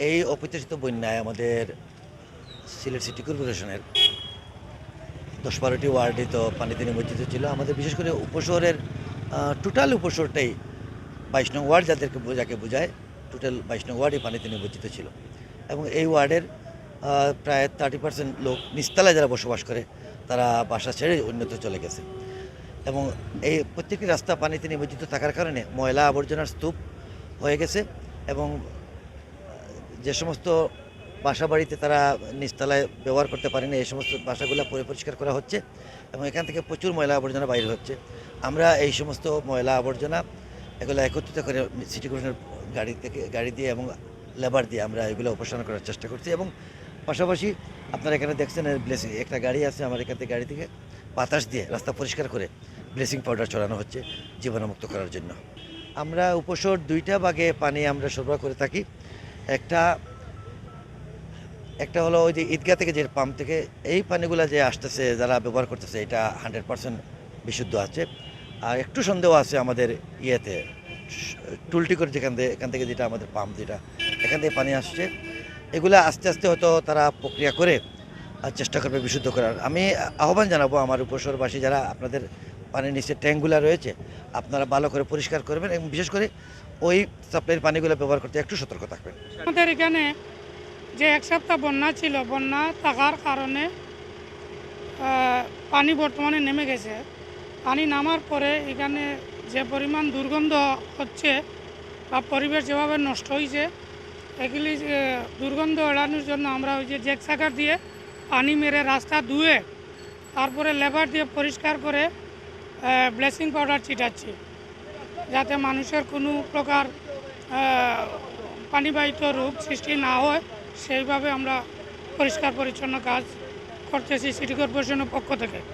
এই অপ্রত্যাশিত বন্যায় আমাদের সিলেট সিটি কর্পোরেশনের ১০-১২টি ওয়ার্ডই তো পানিতে নিমজ্জিত ছিল। আমাদের বিশেষ করে উপশহরের টোটাল উপশহরটাই ২২ নং ওয়ার্ড যাকে বোঝায়, টোটাল ২২ নং ওয়ার্ডই পানিতে নিমজ্জিত ছিল। এবং এই ওয়ার্ডের প্রায় 30% লোক নিচতলায় যারা বসবাস করে তারা বাসা ছেড়ে অন্যত্র চলে গেছে। এবং এই প্রত্যেকটি রাস্তা পানিতে নিমজ্জিত থাকার কারণে ময়লা আবর্জনার স্তূপ হয়ে গেছে। এবং যে সমস্ত বাসা বাড়িতে তারা নিচতলায় ব্যবহার করতে পারেনি, এই সমস্ত বাসাগুলো পরিষ্কার করা হচ্ছে এবং এখান থেকে প্রচুর ময়লা আবর্জনা বাইরে হচ্ছে। আমরা এই সমস্ত ময়লা আবর্জনা এগুলো একত্রিত করে সিটি কর্পোরেশনের গাড়ি দিয়ে এবং লেবার দিয়ে আমরা এগুলো অপসারণ করার চেষ্টা করছি। এবং পাশাপাশি আপনারা এখানে দেখছেন ব্লেসিং একটা গাড়ি আছে, আমার এখান থেকে গাড়ি থেকে বাতাস দিয়ে রাস্তা পরিষ্কার করে ব্লেসিং পাউডার ছড়ানো হচ্ছে জীবাণুমুক্ত করার জন্য। আমরা উপশহর 2টা ভাগে পানি আমরা সরবরাহ করে থাকি। একটা হলো ওই যে ঈদগাহ থেকে যে পাম্প থেকে এই পানিগুলো যে আসতেছে যারা ব্যবহার করতেছে এটা 100% বিশুদ্ধ আছে। আর একটু সন্দেহ আছে আমাদের ইয়েতে টুলটি করে এখান থেকে যেটা আমাদের পাম্প যেটা এখান থেকে পানি আসছে, এগুলো আস্তে আস্তে হয়তো তারা প্রক্রিয়া করে চেষ্টা করবে বিশুদ্ধ করার। আমি আহ্বান জানাবো আমার উপশহরবাসী যারা আপনাদের পানির নিচে ট্যাঙ্কগুলো রয়েছে আপনারা ভালো করে পরিষ্কার করবেন এবং বিশেষ করে ওই সাপ্লাইয়ের পানিগুলো ব্যবহার করতে একটু সতর্ক থাকবেন। আমাদের এখানে যে 1 সপ্তাহ বন্যা ছিল, বন্যা থাকার কারণে পানি বর্তমানে নেমে গেছে। পানি নামার পরে এখানে যে পরিমাণ দুর্গন্ধ হচ্ছে বা পরিবেশ যেভাবে নষ্ট হয়েছে, এগুলি দুর্গন্ধ এড়ানোর জন্য আমরা ওই যে জ্যাকসাকার দিয়ে পানি মেরে রাস্তা ধুয়ে তারপরে লেবার দিয়ে পরিষ্কার করে ব্লিচিং পাউডার ছিটাচ্ছি, যাতে মানুষের কোনো প্রকার পানিবাহিত রোগ সৃষ্টি না হয়। সেইভাবে আমরা পরিষ্কার পরিচ্ছন্ন কাজ করতেছি সিটি কর্পোরেশনের পক্ষ থেকে।